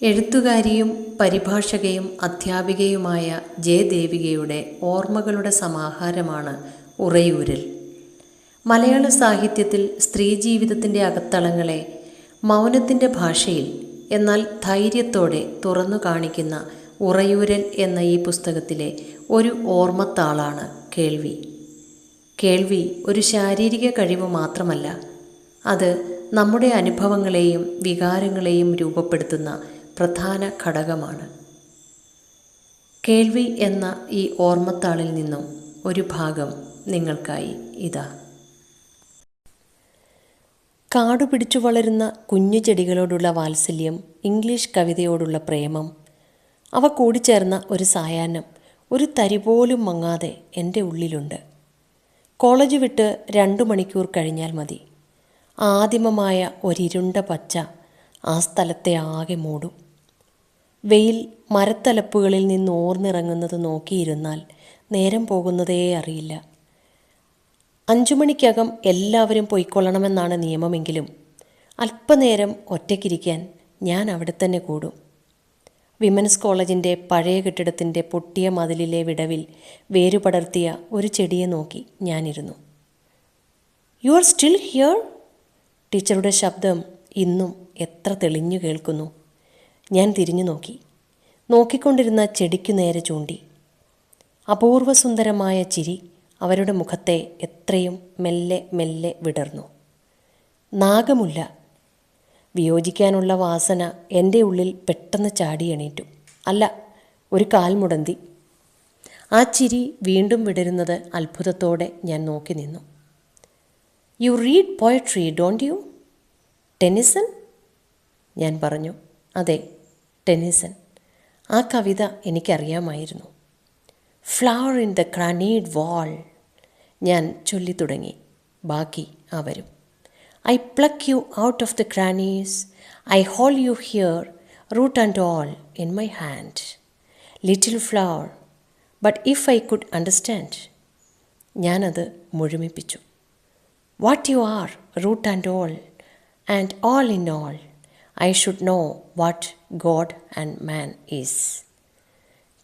എഴുത്തുകാരിയും പരിഭാഷകയും അധ്യാപികയുമായ J ദേവികയുടെ ഓർമ്മകളുടെ സമാഹാരമാണ് ഉറയൂരൽ. മലയാള സാഹിത്യത്തിൽ സ്ത്രീജീവിതത്തിൻ്റെ അകത്തളങ്ങളെ മൗനത്തിൻ്റെ ഭാഷയിൽ എന്നാൽ ധൈര്യത്തോടെ തുറന്നു കാണിക്കുന്ന ഉറയൂരൽ എന്ന ഈ പുസ്തകത്തിലെ ഒരു ഓർമ്മത്താളാണ് കേൾവി. കേൾവി ഒരു ശാരീരിക കഴിവ് മാത്രമല്ല, അത് നമ്മുടെ അനുഭവങ്ങളെയും വികാരങ്ങളെയും രൂപപ്പെടുത്തുന്ന പ്രധാന ഘടകമാണ്. കേൾവി എന്ന ഈ ഓർമ്മത്താളിൽ നിന്നും ഒരു ഭാഗം നിങ്ങൾക്കായി ഇതാ. കാടുപിടിച്ചു വളരുന്ന കുഞ്ഞു ചെടികളോടുള്ള വാത്സല്യം, ഇംഗ്ലീഷ് കവിതയോടുള്ള പ്രേമം, അവ കൂടിച്ചേർന്ന ഒരു സായാഹ്നം ഒരു തരി പോലും മങ്ങാതെ എൻ്റെ ഉള്ളിലുണ്ട്. കോളേജ് വിട്ട് 2 മണിക്കൂർ കഴിഞ്ഞാൽ മതി, ആദിമമായ ഒരിരുണ്ട പച്ച ആ സ്ഥലത്തെ ആകെ മൂടും. വെയിൽ മരത്തലപ്പുകളിൽ നിന്ന് ഓർന്നിറങ്ങുന്നത് നോക്കിയിരുന്നാൽ നേരം പോകുന്നതേ അറിയില്ല. 5 മണിക്കകം എല്ലാവരും പൊയ്ക്കൊള്ളണമെന്നാണ് നിയമമെങ്കിലും അല്പനേരം ഒറ്റയ്ക്കിരിക്കാൻ ഞാൻ അവിടെ തന്നെ കൂടും. വിമൻസ് കോളേജിൻ്റെ പഴയ കെട്ടിടത്തിൻ്റെ പൊട്ടിയ മതിലിലെ വിടവിൽ വേരുപടർത്തിയ ഒരു ചെടിയെ നോക്കി ഞാനിരുന്നു. You are still here? ടീച്ചറുടെ ശബ്ദം ഇന്നും എത്ര തെളിഞ്ഞു കേൾക്കുന്നു. ഞാൻ തിരിഞ്ഞു നോക്കി. നോക്കിക്കൊണ്ടിരുന്ന ചെടിക്കു നേരെ ചൂണ്ടി. അപൂർവസുന്ദരമായ ചിരി അവരുടെ മുഖത്തെ എത്രയും മെല്ലെ മെല്ലെ വിടർന്നു. നാഗമുല്ല. വിയോജിക്കാനുള്ള വാസന എൻ്റെ ഉള്ളിൽ പെട്ടെന്ന് ചാടിയെണീറ്റു. അല്ല, ഒരു കാൽമുടന്തി. ആ ചിരി വീണ്ടും വിടരുന്നത് അത്ഭുതത്തോടെ ഞാൻ നോക്കി നിന്നു. You read poetry, don't you? Tennyson? ഞാൻ പറഞ്ഞു. അതെ, ടെന്നിസൺ. ആ കവിത എനിക്കറിയാമായിരുന്നു. Flower in the granite wall. ഞാൻ ചൊല്ലിത്തുടങ്ങി. ബാക്കി അവരും. I pluck you out of the crannies, I hold you here, root and all in my hand. Little flower, but if I could understand. ഞാനത് മുഴുമിപ്പിച്ചു. What you are, root and all in all, I should know what God and man is.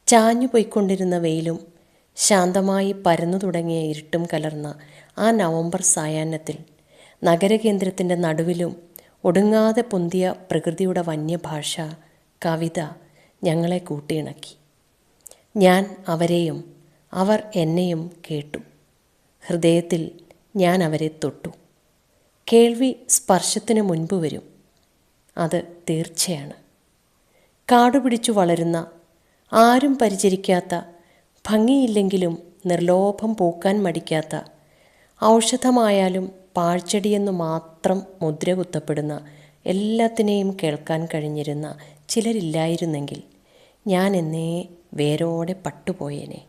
ചാഞ്ഞു പോയിക്കൊണ്ടിരുന്ന വെയിലും ശാന്തമായി പരന്നു തുടങ്ങിയ ഇരുട്ടും കലർന്ന ആ നവംബർ സായാഹ്നത്തിൽ നഗരകേന്ദ്രത്തിൻ്റെ നടുവിലും ഒടുങ്ങാതെ പൊന്തിയ പ്രകൃതിയുടെ വന്യഭാഷ, കവിത ഞങ്ങളെ കൂട്ടിയിണക്കി. ഞാൻ അവരെയും അവർ എന്നെയും കേട്ടു. ഹൃദയത്തിൽ ഞാൻ അവരെ തൊട്ടു. കേൾവി സ്പർശത്തിന് മുൻപ് വരും, അത് തീർച്ചയാണ്. കാടുപിടിച്ചു വളരുന്ന, ആരും പരിചരിക്കാത്ത, ഭംഗിയില്ലെങ്കിലും നിർലോഭം പൂക്കാൻ മടിക്കാത്ത, ഔഷധമായാലും പാഴ്ചെടിയെന്നു മാത്രം മുദ്ര കുത്തപ്പെടുന്ന എല്ലാത്തിനെയും കേൾക്കാൻ കഴിഞ്ഞിരുന്ന ചിലരില്ലായിരുന്നെങ്കിൽ ഞാൻ എന്നേ വേരോടെ പട്ടുപോയേനെ.